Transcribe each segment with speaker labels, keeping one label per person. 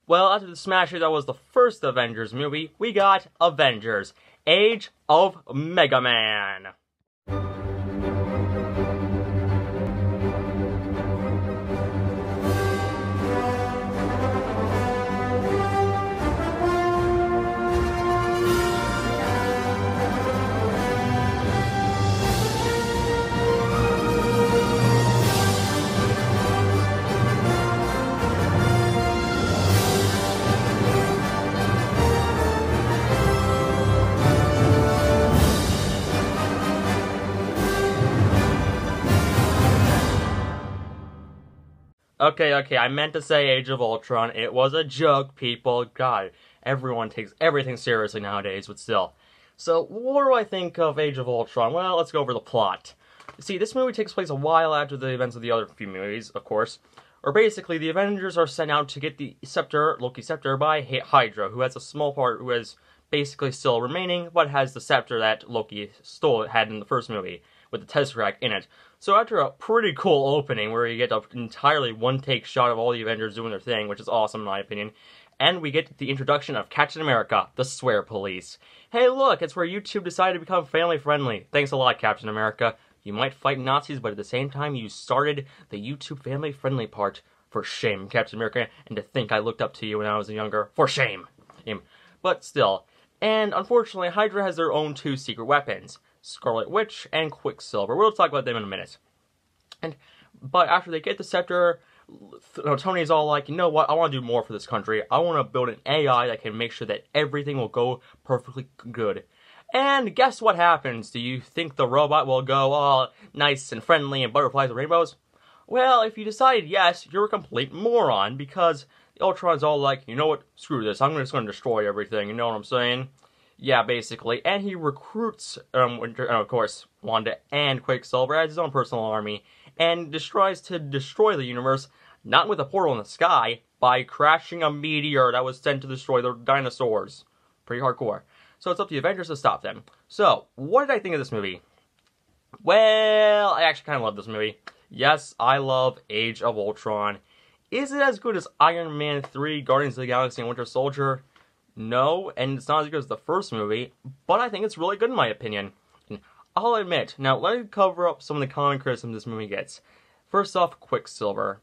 Speaker 1: Well, after the smash hit that was the first Avengers movie, we got Avengers Age of Mega Man. Okay, I meant to say Age of Ultron. It was a joke, people. God, everyone takes everything seriously nowadays, but still. So, what do I think of Age of Ultron? Well, let's go over the plot. See, this movie takes place a while after the events of the other few movies, of course. Or basically, the Avengers are sent out to get the scepter, Loki's scepter, by Hydra, who has a small part, who is basically still remaining, but has the scepter that Loki had in the first movie, with the Tesseract in it. So after a pretty cool opening, where you get an entirely one-take shot of all the Avengers doing their thing, which is awesome in my opinion, and we get the introduction of Captain America, the Swear Police. Hey look, it's where YouTube decided to become family-friendly. Thanks a lot, Captain America. You might fight Nazis, but at the same time you started the YouTube family-friendly part. For shame, Captain America, and to think I looked up to you when I was younger. For shame. But still. And unfortunately, Hydra has their own two secret weapons. Scarlet Witch and Quicksilver. We'll talk about them in a minute. But after they get the scepter, Tony's all like, you know what, I want to do more for this country. I want to build an AI that can make sure that everything will go perfectly good. And guess what happens? Do you think the robot will go all nice and friendly and butterflies and rainbows? Well, if you decide yes, you're a complete moron, because Ultron's all like, you know what, screw this, I'm just going to destroy everything, you know what I'm saying? Yeah, basically. And he recruits, of course, Wanda and Quicksilver as his own personal army, and tries to destroy the universe, not with a portal in the sky, by crashing a meteor that was sent to destroy the dinosaurs. Pretty hardcore. So it's up to the Avengers to stop them. So, what did I think of this movie? Well, I actually kind of love this movie. Yes, I love Age of Ultron. Is it as good as Iron Man 3, Guardians of the Galaxy, and Winter Soldier? No, and it's not as good as the first movie, but I think it's really good in my opinion. And I'll admit, now let me cover up some of the common criticisms this movie gets. First off, Quicksilver.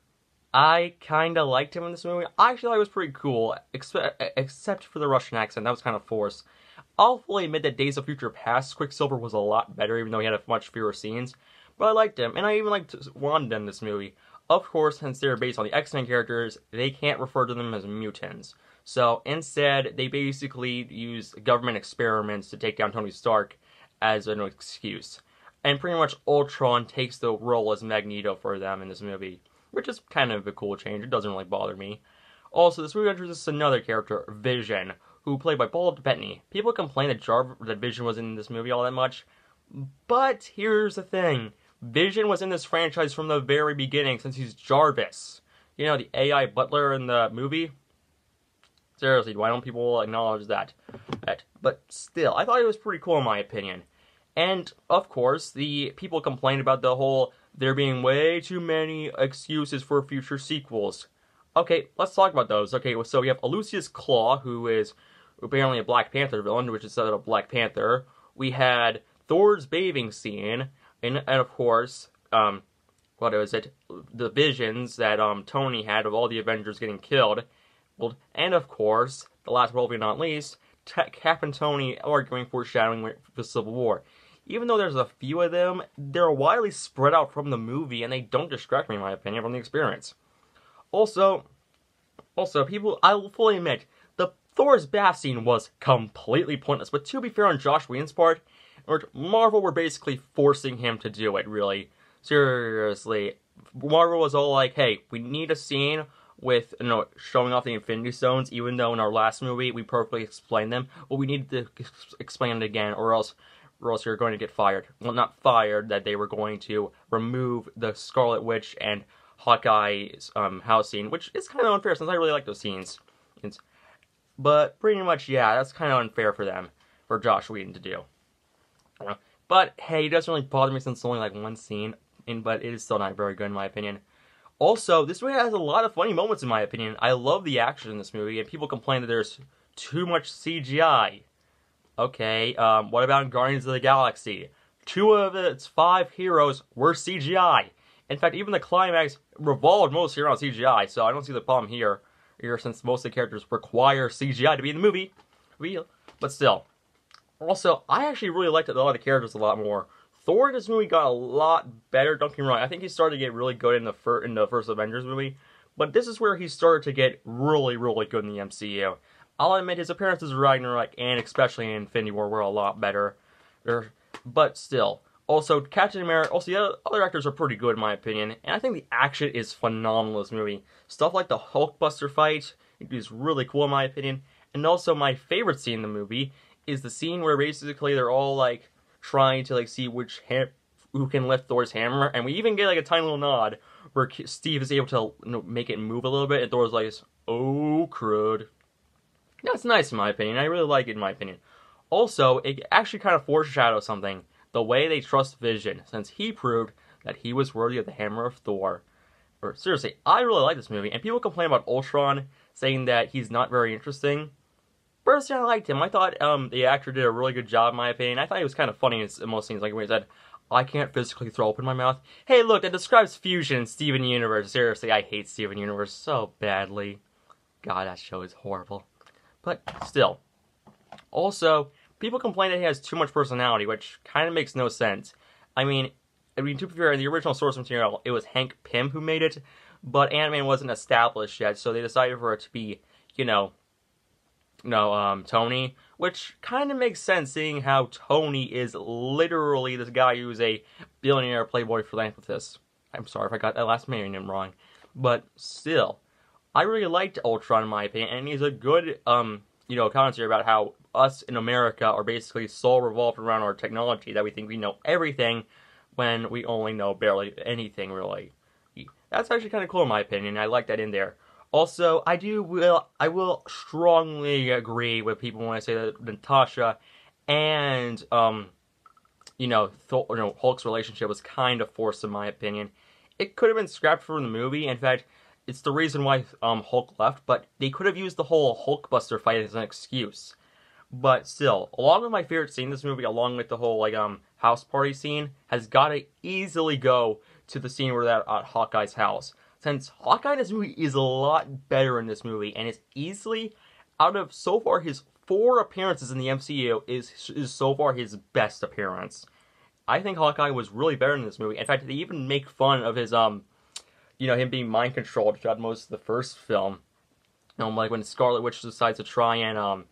Speaker 1: I kinda liked him in this movie. I actually thought he was pretty cool, except for the Russian accent, that was kind of forced. I'll fully admit that Days of Future Past, Quicksilver was a lot better, even though he had much fewer scenes. But I liked him, and I even liked Wanda in this movie. Of course, since they're based on the X-Men characters, they can't refer to them as mutants. So instead, they basically use government experiments to take down Tony Stark as an excuse. And pretty much Ultron takes the role as Magneto for them in this movie, which is kind of a cool change. It doesn't really bother me. Also, this movie introduces another character, Vision, who played by Paul Bettany. People complain that Vision wasn't in this movie all that much, but here's the thing. Vision was in this franchise from the very beginning, since he's Jarvis. You know, the AI butler in the movie? Seriously, why don't people acknowledge that? But still, I thought it was pretty cool in my opinion. And, of course, the people complained about the whole, there being way too many excuses for future sequels. Okay, let's talk about those. Okay, so we have Lucius Claw, who is apparently a Black Panther villain, which is of Black Panther. We had Thor's bathing scene, and of course, what is it? The visions that Tony had of all the Avengers getting killed. And of course, the last but not least, Cap and Tony arguing, foreshadowing the Civil War. Even though there's a few of them, they're widely spread out from the movie, and they don't distract me, in my opinion, from the experience. Also, people, I will fully admit, the Thor's bath scene was completely pointless. But to be fair on Joss Whedon's part, Marvel were basically forcing him to do it, really. Seriously. Marvel was all like, hey, we need a scene with, showing off the Infinity Stones, even though in our last movie we perfectly explained them. But we needed to explain it again, or else you're going to get fired. Well, not fired, that they were going to remove the Scarlet Witch and Hawkeye's house scene, which is kind of unfair since I really like those scenes. But pretty much, yeah, that's kind of unfair for them, for Joss Whedon to do. But hey, it doesn't really bother me since it's only like one scene, but it is still not very good in my opinion. Also, this movie has a lot of funny moments in my opinion. I love the action in this movie, and people complain that there's too much CGI. Okay, what about in Guardians of the Galaxy? 2 of its 5 heroes were CGI. In fact, even the climax revolved mostly around CGI, so I don't see the problem here since most of the characters require CGI to be in the movie. But still. Also, I actually really liked a lot of the characters a lot more. Thor in this movie got a lot better, don't get me wrong. I think he started to get really good in the first Avengers movie, but this is where he started to get really, really good in the MCU. I'll admit his appearances in Ragnarok and especially in Infinity War were a lot better. But still. Also, Captain America, also the other actors are pretty good in my opinion, and I think the action is phenomenal in this movie. Stuff like the Hulkbuster fight is really cool in my opinion, and also my favorite scene in the movie is the scene where basically they're all like trying to like see who can lift Thor's hammer, and we even get like a tiny little nod where Steve is able to make it move a little bit, and Thor's like, "Oh crud." That's nice in my opinion. I really like it in my opinion. Also, it actually kind of foreshadows something. The way they trust Vision, since he proved that he was worthy of the hammer of Thor. Seriously, I really like this movie, and people complain about Ultron, saying that he's not very interesting. Personally, I liked him. I thought the actor did a really good job, in my opinion. I thought he was kind of funny in most scenes, like when he said, "I can't physically throw open my mouth." Hey, look, that describes fusion in Steven Universe. Seriously, I hate Steven Universe so badly. God, that show is horrible. But still. Also, people complain that he has too much personality, which kind of makes no sense. I mean, to be fair, in the original source material, it was Hank Pym who made it, but Ant-Man wasn't established yet, so they decided for it to be, Tony, which kind of makes sense, seeing how Tony is literally this guy who's a billionaire playboy philanthropist. I'm sorry if I got that last name wrong, but still, I really liked Ultron in my opinion, and he's a good, commentary about how us in America are basically so revolved around our technology that we think we know everything when we only know barely anything, really. That's actually kind of cool in my opinion. I like that in there. Also, I will strongly agree with people when I say that Natasha and, Hulk's relationship was kind of forced in my opinion. It could have been scrapped from the movie. In fact, it's the reason why Hulk left, but they could have used the whole Hulkbuster fight as an excuse. But still, along with my favorite scene in this movie, along with the whole, house party scene, has got to easily go to the scene where they're at Hawkeye's house. Since Hawkeye in this movie is a lot better in this movie, and is easily, out of so far his 4 appearances in the MCU, is so far his best appearance. I think Hawkeye was really better in this movie. In fact, they even make fun of his, him being mind-controlled throughout most of the first film. Like when Scarlet Witch decides to try and,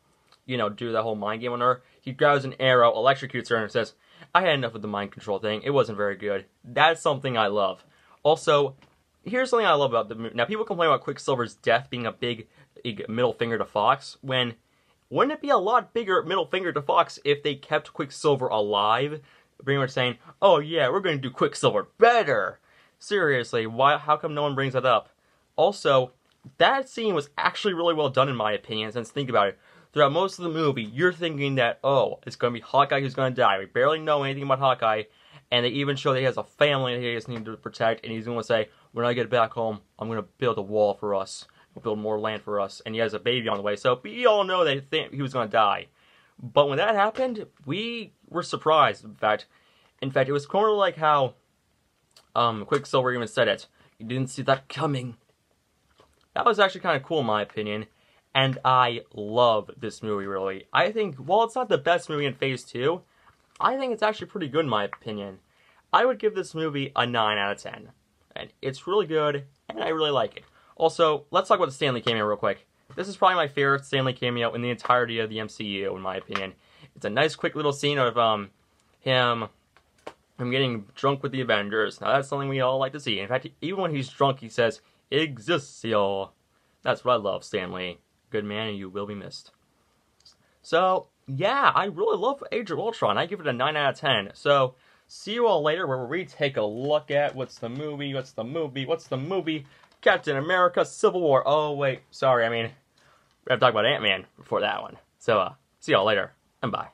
Speaker 1: do that whole mind game on her, he grabs an arrow, electrocutes her, and says, "I had enough of the mind control thing. It wasn't very good." That's something I love. Also, here's something I love about the movie. Now, people complain about Quicksilver's death being a big middle finger to Fox, when wouldn't it be a lot bigger middle finger to Fox if they kept Quicksilver alive? Pretty much saying, "Oh yeah, we're going to do Quicksilver better." Seriously, how come no one brings that up? Also, that scene was actually really well done in my opinion, since think about it. Throughout most of the movie, you're thinking that, oh, it's going to be Hawkeye who's going to die. We barely know anything about Hawkeye, and they even show that he has a family that he just needs to protect, and he's going to say, "When I get back home, I'm going to build a wall for us. We'll build more land for us," and he has a baby on the way, so we all know that he was going to die. But when that happened, we were surprised, in fact. It was kind of like how Quicksilver even said it. "You didn't see that coming." That was actually kind of cool in my opinion. And I love this movie, really. I think, while it's not the best movie in Phase 2, I think it's actually pretty good in my opinion. I would give this movie a 9 out of 10. And it's really good, and I really like it. Also, let's talk about the Stan Lee cameo real quick. This is probably my favorite Stan Lee cameo in the entirety of the MCU, in my opinion. It's a nice, quick little scene of him getting drunk with the Avengers. Now, that's something we all like to see. In fact, even when he's drunk, he says, "Excelsior." That's what I love, Stan Lee. Good man, and you will be missed. So, yeah, I really love Age of Ultron. I give it a 9 out of 10. So, see you all later where we take a look at what's the movie. Captain America Civil War. Oh, wait, sorry, we have to talk about Ant-Man before that one. So, see y'all later, and bye.